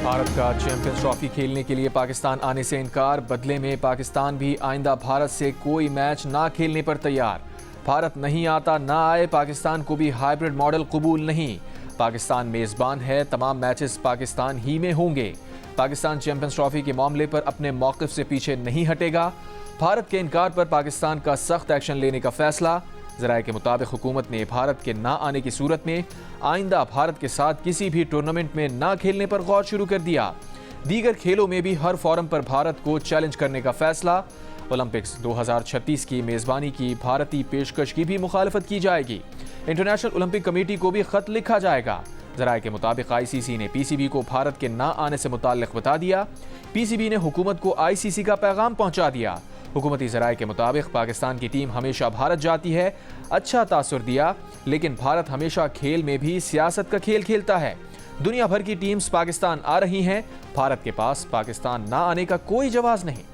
भारत का champions trophy खेलने के लिए पाकिस्तान आने से इनकार। बदले में पाकिस्तान भी आइंदा भारत से कोई मैच ना खेलने पर तैयार। भारत नहीं आता ना आए, पाकिस्तान को भी हाइब्रिड मॉडल कबूल नहीं। पाकिस्तान मेजबान है, तमाम मैचेस पाकिस्तान ही में होंगे। पाकिस्तान चैंपियंस ट्रॉफी के मामले पर अपने मौक़िफ़ से पीछे नहीं हटेगा। भारत के इनकार पर पाकिस्तान का सख्त एक्शन लेने का फैसला। ज़राए के मुताबिक हुकूमत ने भारत के ना आने की सूरत में आइंदा भारत के साथ किसी भी टूर्नामेंट में ना खेलने पर गौर शुरू कर दिया। दीगर खेलों में भी हर फोरम पर भारत को चैलेंज करने का फैसला। ओलंपिक्स 2036 की मेज़बानी की भारतीय पेशकश की भी मुखालफत की जाएगी। इंटरनेशनल ओलंपिक कमेटी को भी खत लिखा जाएगा। ज़राए के मुताबिक ICC ने PCB को भारत के ना आने से मुताल्लिक़ बता दिया। PCB ने हुकूमत को ICC का पैगाम पहुंचा दिया। हुकूमती ज़राए के मुताबिक पाकिस्तान की टीम हमेशा भारत जाती है, अच्छा तासुर दिया, लेकिन भारत हमेशा खेल में भी सियासत का खेल खेलता है। दुनिया भर की टीम्स पाकिस्तान आ रही हैं, भारत के पास पाकिस्तान ना आने का कोई जवाब नहीं।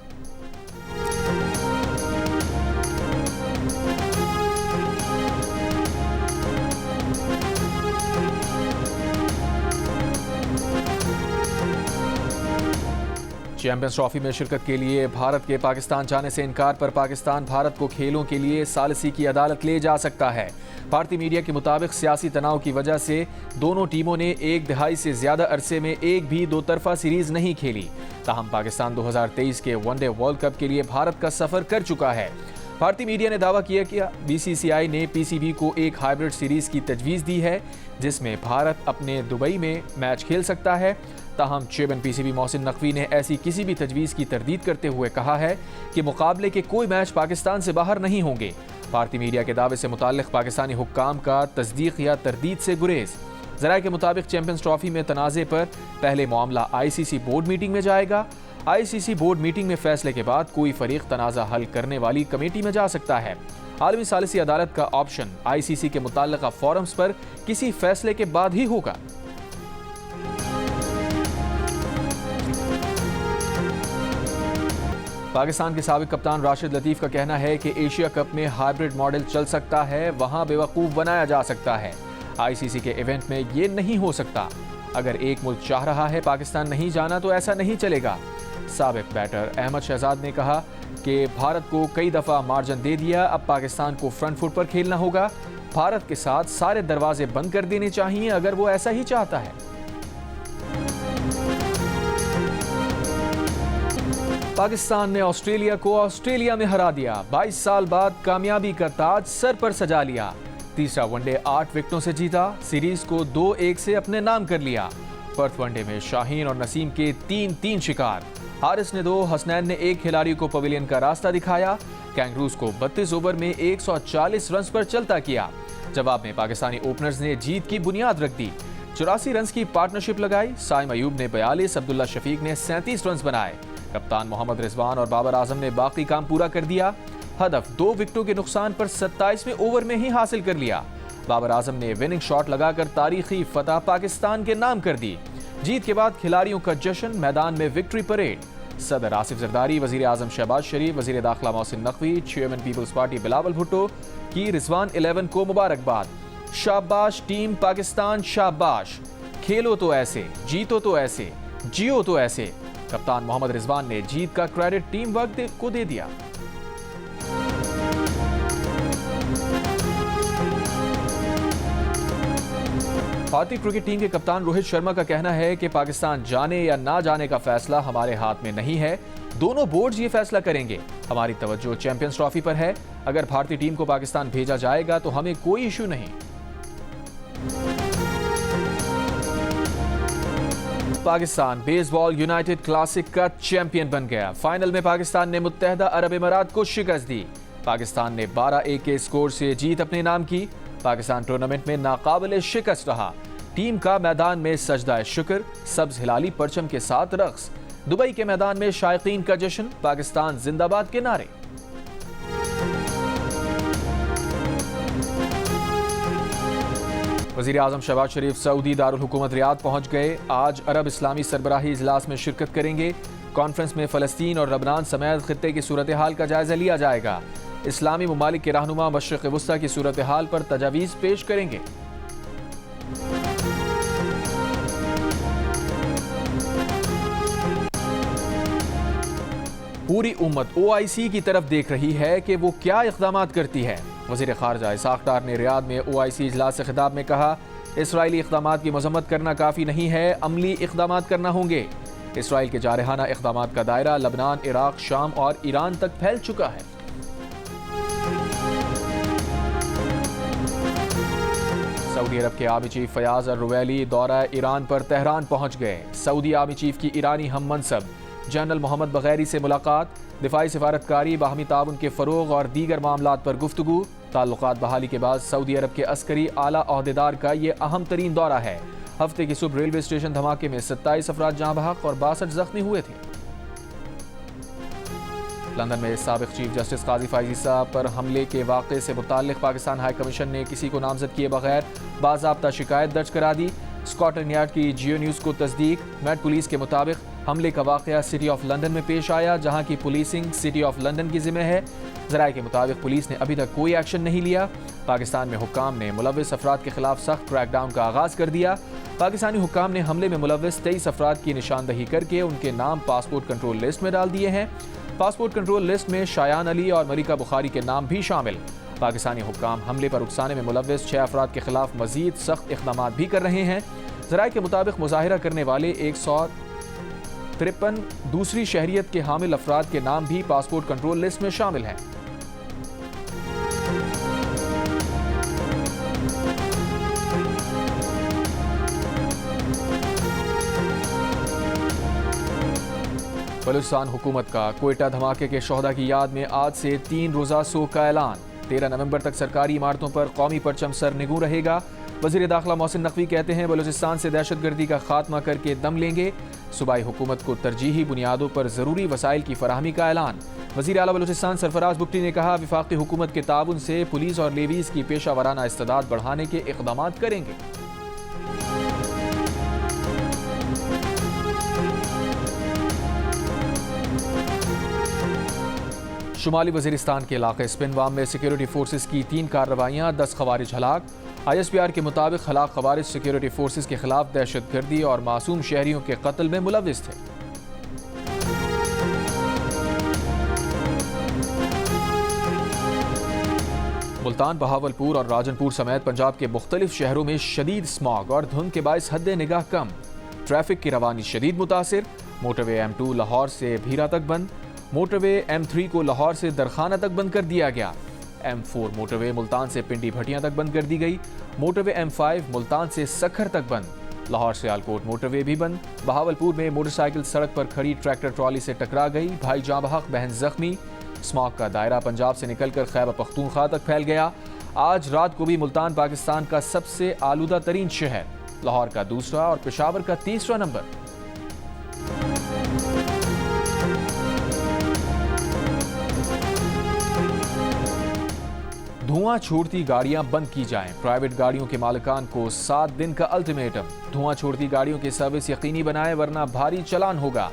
चैंपियंस ट्रॉफी में शिरकत के लिए भारत के पाकिस्तान जाने से इनकार पर पाकिस्तान भारत को खेलों के लिए सालिसी की अदालत ले जा सकता है। भारतीय मीडिया के मुताबिक सियासी तनाव की वजह से दोनों टीमों ने एक दिहाई से ज्यादा अरसे में एक भी दो तरफा सीरीज नहीं खेली। ताहम पाकिस्तान 2023 के वनडे वर्ल्ड कप के लिए भारत का सफर कर चुका है। भारतीय मीडिया ने दावा किया कि BCCI ने PCB को एक हाइब्रिड सीरीज की तजवीज़ दी है, जिसमें भारत अपने दुबई में मैच खेल सकता है। ताहम चेयरमैन PCB मोहसिन नकवी ने ऐसी किसी भी तजवीज़ की तरदीद करते हुए कहा है कि मुकाबले के कोई मैच पाकिस्तान से बाहर नहीं होंगे। भारतीय मीडिया के दावे से मुताल्लिक़ पाकिस्तानी हुक्काम का तस्दीक या तरदीद से गुरेज। ज़राए के मुताबिक चैंपियंस ट्रॉफी में तनाज़े पर पहले मामला ICC बोर्ड मीटिंग में जाएगा। ICC बोर्ड मीटिंग में फैसले के बाद कोई फरीक तनाज़ा हल करने वाली कमेटी में जा सकता है। आलमी सालिसी अदालत का ऑप्शन ICC के मुताल्लिक़ा फोरम्स पर किसी फैसले के बाद ही होगा। पाकिस्तान के साबिक कप्तान राशिद लतीफ़ का कहना है कि एशिया कप में हाइब्रिड मॉडल चल सकता है, वहां बेवकूफ़ बनाया जा सकता है। ICC के इवेंट में ये नहीं हो सकता। अगर एक मुल्क चाह रहा है पाकिस्तान नहीं जाना तो ऐसा नहीं चलेगा। साबिक बैटर अहमद शहजाद ने कहा कि भारत को कई दफ़ा मार्जिन दे दिया, अब पाकिस्तान को फ्रंट फुट पर खेलना होगा। भारत के साथ सारे दरवाजे बंद कर देने चाहिए अगर वो ऐसा ही चाहता है। पाकिस्तान ने ऑस्ट्रेलिया को ऑस्ट्रेलिया में हरा दिया। 22 साल बाद कामयाबी का ताज सर पर सजा लिया। तीसरा वनडे 8 विकेटों से जीता, सीरीज को 2-1 से अपने नाम कर लिया। पर्थ वनडे में शाहीन और नसीम के 3-3 शिकार। हारिस ने 2, हसनैन ने 1 खिलाड़ी को पवेलियन का रास्ता दिखाया। कैंगरूज को 32 ओवर में 140 रन पर चलता किया। जवाब में पाकिस्तानी ओपनर्स ने जीत की बुनियाद रख दी। 84 रन की पार्टनरशिप लगाई। साइम अयूब ने 42, अब्दुल्ला शफीक ने 37 रन बनाए। कप्तान मोहम्मद रिजवान और बाबर आजम ने बाकी काम पूरा कर दिया। हदफ 2 विकेटों के नुकसान पर 27वें ओवर में ही हासिल कर लिया। बाबर आजम ने विनिंग शॉट लगाकर तारीखी फतह पाकिस्तान के नाम कर दी। जीत के बाद खिलाड़ियों का जश्न, मैदान में विक्ट्री परेड। सदर आसिफ जरदारी, वजीर आजम शहबाज शरीफ, वजीर दाखिला मोहसिन नकवी, चेयरमैन पीपल्स पार्टी बिलावल भुट्टो की रिजवान 11 को मुबारकबाद। शाबाश टीम पाकिस्तान, शाबाश। खेलो तो ऐसे, जीतो तो ऐसे, जियो तो ऐसे। कप्तान मोहम्मद रिजवान ने जीत का क्रेडिट टीम वर्क को दे दिया। भारतीय क्रिकेट टीम के कप्तान रोहित शर्मा का कहना है कि पाकिस्तान जाने या ना जाने का फैसला हमारे हाथ में नहीं है, दोनों बोर्ड्स ये फैसला करेंगे। हमारी तवज्जो चैंपियंस ट्रॉफी पर है। अगर भारतीय टीम को पाकिस्तान भेजा जाएगा तो हमें कोई इशू नहीं। पाकिस्तान बेसबॉल यूनाइटेड क्लासिक का चैंपियन बन गया। फाइनल में पाकिस्तान ने मुत्तहदा अरब इमारात को शिकस्त दी। पाकिस्तान ने 12-1 के स्कोर से जीत अपने नाम की। पाकिस्तान टूर्नामेंट में नाकाबिले शिकस्त रहा। टीम का मैदान में सजदा शुक्र, सब्ज हिलाली परचम के साथ रक्स। दुबई के मैदान में शायकीन का जश्न, पाकिस्तान जिंदाबाद के नारे। वज़ीर आज़म शहबाज शरीफ सऊदी दारुल हुकूमत रियाद पहुंच गए। आज अरब इस्लामी सरबराही इजलास में शिरकत करेंगे। कॉन्फ्रेंस में फ़लस्तीन और लबनान समेत खित्ते की सूरत हाल का जायजा लिया जाएगा। इस्लामी ममालिक के रहनुमा मशरिक़ वुस्ता की सूरत हाल पर तजावीज़ पेश करेंगे। पूरी उम्मत OIC की तरफ देख रही है कि वो क्या इक़दाम करती है। वज़ीर ख़ारजा इसाक़ डार ने रियाद में OIC इजलास से खिताब में कहा, इसराइली इक़दाम की मज़म्मत करना काफ़ी नहीं है, अमली इक़दाम करना होंगे। इसराइल के जारहाना इक़दाम का दायरा लबनान, इराक़, शाम और ईरान तक फैल चुका है। सऊदी अरब के आर्मी चीफ फयाज अल-रुवैली दौरा ईरान पर तेहरान पहुंच गए। सऊदी आर्मी चीफ की ईरानी हम मनसब जनरल मोहम्मद बगैरी से मुलाकात, दिफाई सिफारतकारी, बाहमी ताउन के फ़रोग़ और दीगर मामलात पर गुफ्तगू। ताल्लुकात बहाली के बाद सऊदी अरब के अस्करी आला ओहदेदार का ये अहम तरीन दौरा है। हफ्ते की सुबह रेलवे स्टेशन धमाके में 27 अफराद जाँ बहक और 62 जख्मी हुए थे। लंदन में साबिक चीफ जस्टिस काजी फायजी साहब पर हमले के वाक़े से मुताल्लिक़ पाकिस्तान हाई कमीशन ने किसी को नामजद किए बगैर बाज़ाब्ता शिकायत दर्ज करा दी। स्कॉटलैंड यार्ड की जियो न्यूज़ को तस्दीक। मेट पुलिस के मुताबिक हमले का वाक़या सिटी ऑफ लंदन में पेश आया, जहाँ की पुलिसिंग सिटी ऑफ लंदन की ज़िम्मे है। ज़राए के मुताबिक पुलिस ने अभी तक कोई एक्शन नहीं लिया। पाकिस्तान में हुक्काम ने मुलव्विस अफराद के खिलाफ सख्त क्रैकडाउन का आगाज़ कर दिया। पाकिस्तानी हुक्काम ने हमले में मुलव्विस 23 अफराद की निशानदही करके उनके नाम पासपोर्ट कंट्रोल लिस्ट में डाल दिए हैं। पासपोर्ट कंट्रोल लिस्ट में शायान अली और मलिका बुखारी के नाम भी शामिल। पाकिस्तानी हुक्काम हमले पर उकसाने में मुलव्विस 6 अफराद के खिलाफ मजीद सख्त इक़दाम भी कर रहे हैं। ज़राए के मुताबिक मुजाहिरा करने वाले 153 दूसरी शहरियत के हामिल अफराद के नाम भी पासपोर्ट कंट्रोल लिस्ट में शामिल हैं। बलूचिस्तान हुकूमत का क्वेटा धमाके के शोहदा की याद में आज से 3 रोज़ा सोग का ऐलान। 13 नवंबर तक सरकारी इमारतों पर कौमी परचम सरनिगू रहेगा। वज़ीर दाखिला मोहसिन नकवी कहते हैं, बलूचिस्तान से दहशतगर्दी का खात्मा करके दम लेंगे। सूबाई हुकूमत को तरजीही बुनियादों पर ज़रूरी वसाइल की फराहमी का ऐलान। वज़ीर आला बलूचिस्तान सरफराज बुगटी ने कहा, वफाकी हुकूमत के ताउन से पुलिस और लेवीज़ की पेशा वराना इस्तेदाद बढ़ाने के इक़दाम करेंगे। शुमाली वज़ीरिस्तान के इलाके स्पिनवाम में सिक्योरिटी फोर्सेस की 3 कार्रवाइयाँ, 10 खवारिज हलाक। ISPR के मुताबिक हलाक खवारिज सिक्योरिटी फोर्सेस के खिलाफ दहशतगर्दी और मासूम शहरियों के कत्ल में मुलव्विस थे। मुल्तान, बहावलपुर और राजनपुर समेत पंजाब के मुख्तलिफ शहरों में शदीद स्मॉग और धुंध के बायस हद निगाह कम। ट्रैफिक की रवानी शदीद मुतासिर। मोटरवे M2 लाहौर से भीरा तक बंद। मोटरवे M3 को लाहौर से दरखाना तक बंद कर दिया गया। M4 मोटरवे मुल्तान से पिंडी भटियां तक बंद कर दी गई। मोटरवे M5 मुल्तान से सखर तक बंद। लाहौर से आलकोट मोटरवे भी बंद। बहावलपुर में मोटरसाइकिल सड़क पर खड़ी ट्रैक्टर ट्रॉली से टकरा गई, भाई जाँ बहक, बहन जख्मी। स्मॉग का दायरा पंजाब से निकलकर खैबर पख्तूनख्वा तक फैल गया। आज रात को भी मुल्तान पाकिस्तान का सबसे आलूदा तरीन शहर, लाहौर का दूसरा और पेशावर का तीसरा नंबर। धुआं छोड़ती गाड़ियां बंद की जाएं। प्राइवेट गाड़ियों के मालिकान को 7 दिन का अल्टीमेटम। धुआं छोड़ती गाड़ियों की सर्विस यकीनी बनाएं वरना भारी चलान होगा।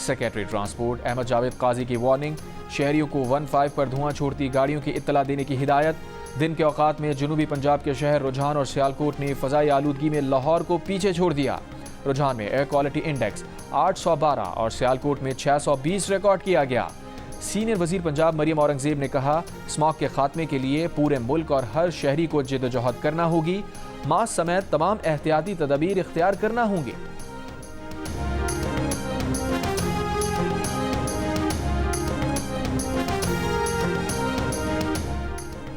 सेक्रेटरी ट्रांसपोर्ट अहमद जावेद काजी की वार्निंग। शहरियों को 15 पर धुआं छोड़ती गाड़ियों की इत्तला देने की हिदायत। दिन के औकात में जनूबी पंजाब के शहर रुझान और सियालकोट ने फ़ज़ाई आलूदगी में लाहौर को पीछे छोड़ दिया। रुझान में एयर क्वालिटी इंडेक्स 812 और सियालकोट में 620 रिकॉर्ड किया गया। सीनियर वजीर पंजाब मरियम औरंगजेब ने कहा, स्मॉग के खात्मे के लिए पूरे मुल्क और हर शहरी को जिद्दोजहद करना होगी। मास्क समेत तमाम एहतियाती तदबीर इख्तियार करना होंगे।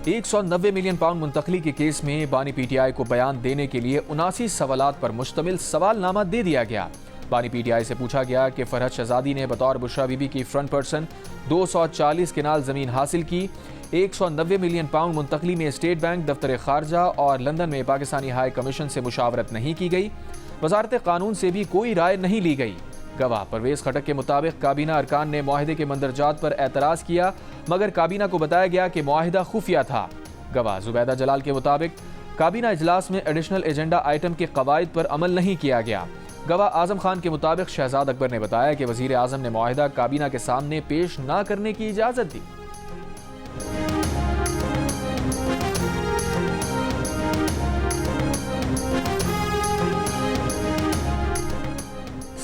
£190 मिलियन मुंतकली के केस में बानी PTI को बयान देने के लिए 79 सवालात पर मुश्तमिल सवालनामा दे दिया गया। बानी PTI से पूछा गया कि फरहत शहजादी ने बतौर बुशरा बीबी की फ्रंट पर्सन 240 केनाल ज़मीन हासिल की। £190 मिलियन मुंतकली में स्टेट बैंक, दफ्तर खारजा और लंदन में पाकिस्तानी हाई कमीशन से मुशावरत नहीं की गई। वजारत कानून से भी कोई राय नहीं ली गई। गवाह परवेज खटक के मुताबिक काबीना अरकान ने मुआहिदे के मंदरजात पर एतराज़ किया, मगर काबीना को बताया गया कि मुआहिदा खुफिया था। गवाह जुबैदा जलाल के मुताबिक काबीना इजलास में एडिशनल एजेंडा आइटम के कवायद पर अमल नहीं किया गया। गवाह आजम खान के मुताबिक शहजाद अकबर ने बताया कि वजीर आजम ने मुआहिदा काबीना के सामने पेश न करने की इजाज़त दी।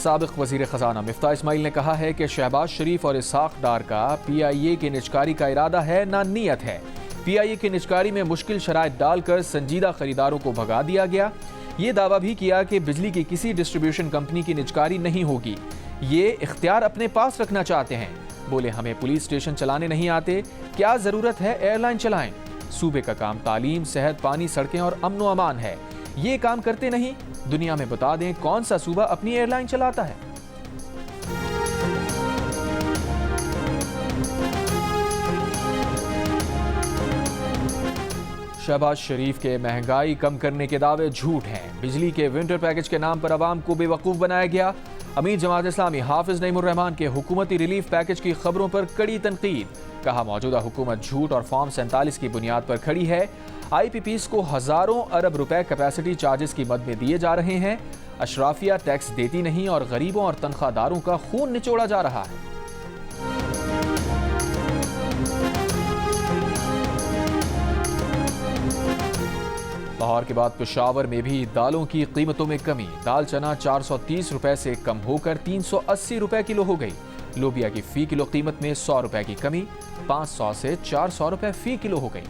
साबिक वजीर खजाना मिफ्ता इस्माइल ने कहा है कि शहबाज शरीफ और इसहाक डार का PIA की निजकारी का इरादा है ना नीयत है। PIA की निजकारी में मुश्किल शराइत डालकर संजीदा खरीदारों को भगा दिया गया। ये दावा भी किया कि बिजली की किसी डिस्ट्रीब्यूशन कंपनी की निजकारी नहीं होगी। ये इख्तियार अपने पास रखना चाहते हैं। बोले हमें पुलिस स्टेशन चलाने नहीं आते, क्या जरूरत है एयरलाइन चलाएं। सूबे का काम तालीम, सेहत, पानी, सड़कें और अमन व अमान है। ये काम करते नहीं। दुनिया में बता दें कौन सा सूबा अपनी एयरलाइन चलाता है। शहबाज शरीफ के महंगाई कम करने के दावे झूठ हैं। बिजली के विंटर पैकेज के नाम पर अवाम को बेवकूफ बनाया गया। अमीर जमात इस्लामी हाफिज नईमुर रहमान के हुकूमती रिलीफ पैकेज की खबरों पर कड़ी तनकीद। कहा मौजूदा हुकूमत झूठ और फॉर्म 47 की बुनियाद पर खड़ी है। IPPs को हजारों अरब रुपए कैपेसिटी चार्जेस की मद में दिए जा रहे हैं। अशराफिया टैक्स देती नहीं और गरीबों और तनख्वाहदारों का खून निचोड़ा जा रहा है। लाहौर के बाद पेशावर में भी दालों की कीमतों में कमी। दाल चना 430 रुपए से कम होकर 380 रुपए किलो हो गई। लोबिया की फी किलो कीमत में 100 रुपए की कमी, 500 से 400 रुपए फी किलो हो गई।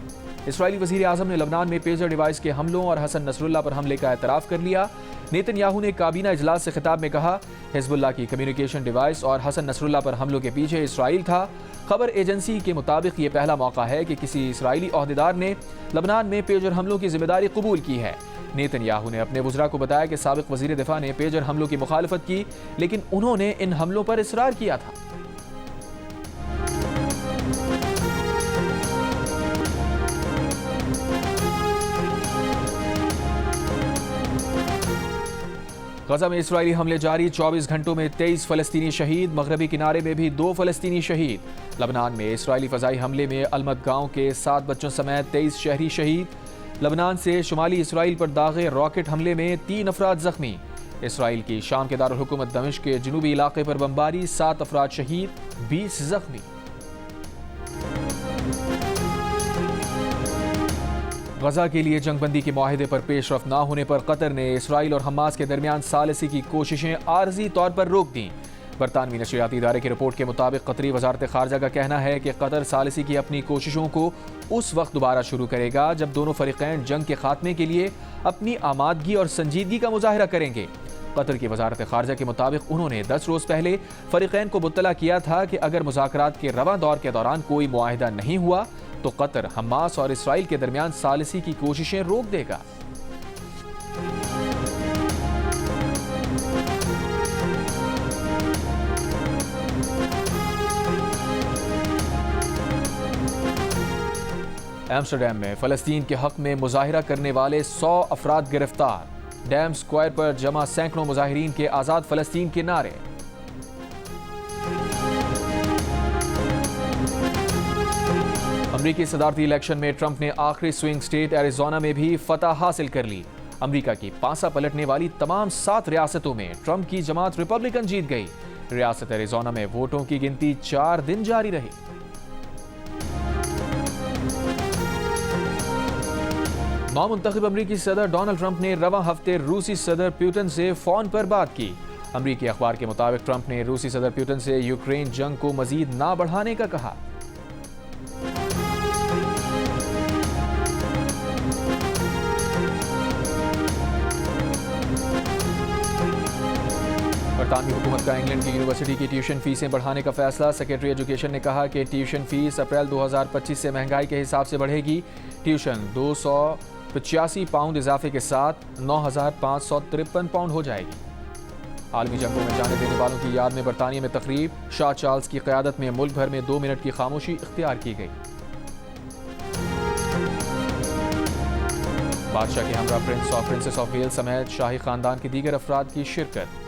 इसराइली वजीर आजम ने लबनान में पेजर डिवाइस के हमलों और हसन नसरुल्लाह पर हमले का एतराफ़ कर लिया। नेतन्याहू ने काबीना इजलास से खिताब में कहा, हिजबुल्लाह की कम्युनिकेशन डिवाइस और हसन नसरुल्लाह पर हमलों के पीछे इसराइल था। खबर एजेंसी के मुताबिक ये पहला मौका है कि किसी इसराइली ओहदेदार ने लबनान में पेजर हमलों की जिम्मेदारी कबूल की है। नेतन्याहू ने अपने वज़रा को बताया कि साबिक वज़ीर दिफा ने पेजर हमलों की मुखालफत की, लेकिन उन्होंने इन हमलों पर इसरार किया था। गजा में इसराइली हमले जारी, 24 घंटों में 23 फलस्तीनी शहीद। मगरबी किनारे में भी 2 फलस्तीनी शहीद। लबनान में इसराइली फ़ज़ाई हमले में अलमद गांव के 7 बच्चों समेत 23 शहरी शहीद। लबनान से शुमाली इसराइल पर दागे रॉकेट हमले में 3 अफराद जख्मी। इसराइल की शाम के दारुल हुकूमत दमिश्क के जनूबी इलाके पर बमबारी, 7 अफराद शहीद, 20 जख्मी। गजा के लिए जंगबंदी के मुआहिदे पर पेशरफ न होने पर कतर ने इसराइल और हमास के दरमियान सालिसी की कोशिशें आर्जी तौर पर रोक दी। बरतानवी नशरियाती इदारे की रिपोर्ट के मुताबिक कतरी वजारत खारजा का कहना है कि कतर सालिसी की अपनी कोशिशों को उस वक्त दोबारा शुरू करेगा जब दोनों फरीकैन जंग के खात्मे के लिए अपनी आमादगी और संजीदगी का मुजाहिरा करेंगे। कतर की वजारत खारजा के मुताबिक उन्होंने 10 रोज़ पहले फरीकैन को मुत्तला किया था कि अगर मुज़ाकरात के रवां दौर के दौरान कोई मुआहिदा नहीं हुआ तो कतर हमास और इसराइल के दरमियान सालिसी की कोशिशें रोक देगा। एम्स्टरडैम में फ़लस्तीन के हक में मुजाहिरा करने वाले 100 अफराद गिरफ्तार। डैम स्क्वायर पर जमा सैकड़ों मुजाहिरीन के आज़ाद फ़लस्तीन के नारे। अमरीकी सदारती इलेक्शन में ट्रंप ने आखिरी स्विंग स्टेट एरिजोना में भी फतह हासिल कर ली। अमरीका की पासा पलटने वाली तमाम 7 रियासतों में ट्रंप की जमात रिपब्लिकन जीत गई। रियासत एरिजोना में वोटों की गिनती 4 दिन जारी रही। नौमुंतखब अमरीकी सदर डोनाल्ड ट्रंप ने रवां हफ्ते रूसी सदर पुतिन से फोन पर बात की। अमरीकी अखबार के मुताबिक ट्रंप ने रूसी सदर पुतिन से यूक्रेन जंग को मजीद ना बढ़ाने का कहा। बरतानवी हुकूमत का इंग्लैंड की यूनिवर्सिटी की ट्यूशन फीसें बढ़ाने का फैसला। सेक्रेटरी एजुकेशन ने कहा कि ट्यूशन फीस अप्रैल 2025 से महंगाई के हिसाब से बढ़ेगी। ट्यूशन 285 पाउंड इजाफे के साथ 9,553 पाउंड हो जाएगी। आलमी जंगों में जाने देने वालों की याद में बरतानिया में तकरीब। शाह चार्ल्स की क़यादत में मुल्क भर में 2 मिनट की खामोशी इख्तियार की गई। बादशाह के हमरा प्रिंस और प्रिंसेस ऑफ वेल्स समेत शाही खानदान के दीगर अफराद की शिरकत।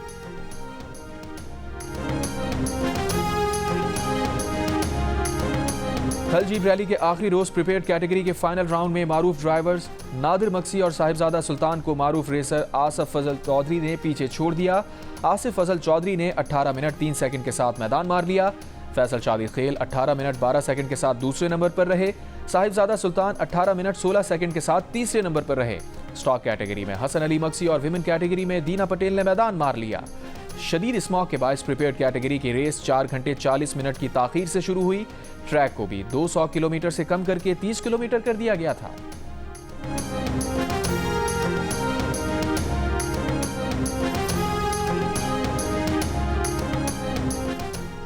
कल जीप रैली के आखिरी रोज प्रिपेयर्ड कैटेगरी के फाइनल राउंड में मारूफ ड्राइवर्स नादिर मक्सी और साहिबजादा सुल्तान को मारूफ रेसर आसिफ फजल चौधरी ने पीछे छोड़ दिया। आसिफ फजल चौधरी ने 18 मिनट 3 सेकंड के साथ मैदान मार लिया। फैसल शादी खेल 18 मिनट 12 सेकंड के साथ दूसरे नंबर पर रहे। साहिबजादा सुल्तान 18 मिनट 16 सेकंड के साथ तीसरे नंबर पर रहे। स्टॉक कैटेगरी में हसन अली मक्सी और विमेन कैटेगरी में दीना पटेल ने मैदान मार लिया। शदीद स्मॉग के बायस प्रिपेयर्ड कैटेगरी की रेस 4 घंटे 40 मिनट की ताखीर से शुरू हुई। ट्रैक को भी 200 किलोमीटर से कम करके 30 किलोमीटर कर दिया गया था।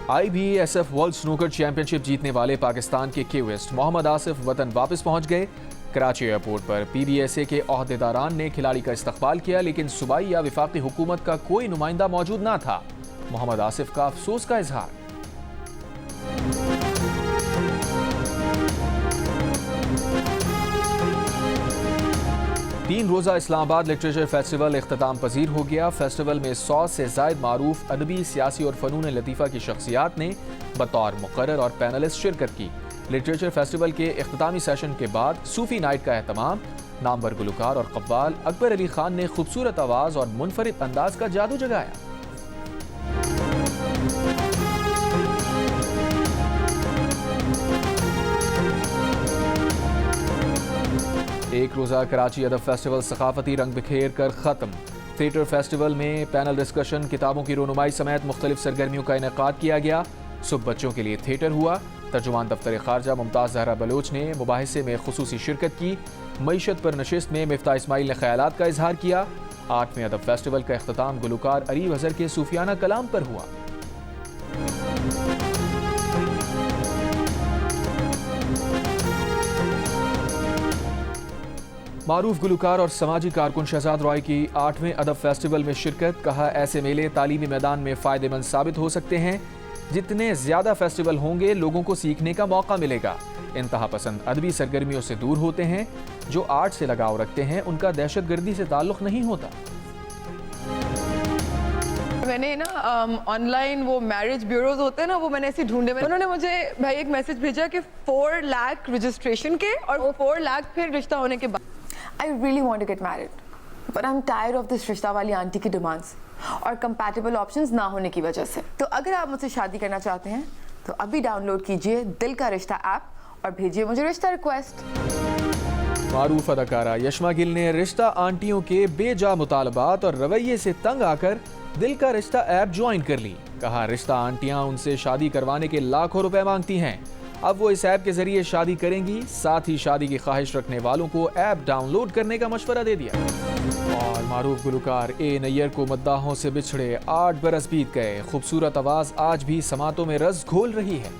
IBSF वर्ल्ड स्नूकर चैंपियनशिप जीतने वाले पाकिस्तान के क्यूइस्ट मोहम्मद आसिफ वतन वापस पहुंच गए। कराची एयरपोर्ट पर PBSA के ओहदेदारान ने खिलाड़ी का इस्तकबाल किया, लेकिन सूबाई या विफाकी हुकूमत का कोई नुमाइंदा मौजूद ना था। मोहम्मद आसिफ का अफसोस का इजहार। तीन रोज़ा इस्लामाबाद लिटरेचर फेस्टिवल इख्तिताम पजीर हो गया। फेस्टिवल में 100 से ज़ायद मारूफ अदबी, सियासी और फ़नून लतीफ़ा की शख्सियात ने बतौर मुक़र्रर और पैनलिस्ट शिरकत की। लिटरेचर फेस्टिवल के इख्तितामी सेशन के बाद सूफ़ी नाइट का एहतमाम। नामवर गुलकार और कव्वाल अकबर अली खान ने खूबसूरत आवाज़ और मुनफरिद अंदाज का जादू जगाया। एक रोज़ा कराची अदब फेस्टिवल सकाफती रंग बिखेर कर ख़त्म। थिएटर फेस्टिवल में पैनल डिस्कशन, किताबों की रोनुमाई समेत मुख्तलिफ सरगर्मियों का इनेकाद किया गया। सुबह बच्चों के लिए थिएटर हुआ। तर्जुमान दफ्तर खारजा मुमताज़ ज़हरा बलोच ने मुबाहिसे में खुसूसी शिरकत की। मईशत पर नशिस्त में मिफ्ता इस्माइल ने ख्यालात का इजहार किया। 8वें अदब फेस्टिवल का इख्तिताम गुलकार अरीब अजहर के सूफियाना कलाम पर हुआ। मारूफ गुलकार और समाजी कारकुन शहजाद रॉय की 8वें अदब फेस्टिवल में शिरकत। कहा, ऐसे मेले तालीमी मैदान में फ़ायदेमंद साबित हो सकते हैं। जितने ज़्यादा फेस्टिवल होंगे, लोगों को सीखने का मौका मिलेगा। इंतहा पसंद अदबी सरगर्मियों से दूर होते हैं। जो आर्ट से लगाव रखते हैं, उनका दहशतगर्दी से ताल्लुक़ नहीं होता। मैंने ना ऑनलाइन वो मैरिज ब्यूरोज होते हैं ना, वो मैंने ऐसे ढूंढे। उन्होंने मुझे भाई एक मैसेज भेजा कि 4 लाख रजिस्ट्रेशन के और 4 लाख फिर रिश्ता होने के बाद। I really want to get married, but I'm tired of this रिश्ता वाली आंटी की डिमांड्स और कंपैटिबल ऑप्शंस ना होने की वजह से। तो अगर आप मुझसे शादी करना चाहते हैं तो अभी डाउनलोड कीजिए दिल का रिश्ता ऐप और भेजिए मुझे रिश्ता रिक्वेस्ट। मारूफ अदाकारा यशमा गिल ने रिश्ता आंटियों के बेजा मुतालबात और रवैये से तंग आकर दिल का रिश्ता ऐप ज्वाइन कर ली। कहा, रिश्ता आंटियां उनसे शादी करवाने के लाखों रुपए मांगती हैं। अब वो इस ऐप के जरिए शादी करेंगी। साथ ही शादी की ख्वाहिश रखने वालों को ऐप डाउनलोड करने का मशवरा दे दिया। और मारूफ गुलकार ए नैयर को मद्दाहों से बिछड़े 8 बरस बीत गए। खूबसूरत आवाज़ आज भी समातों में रस घोल रही है।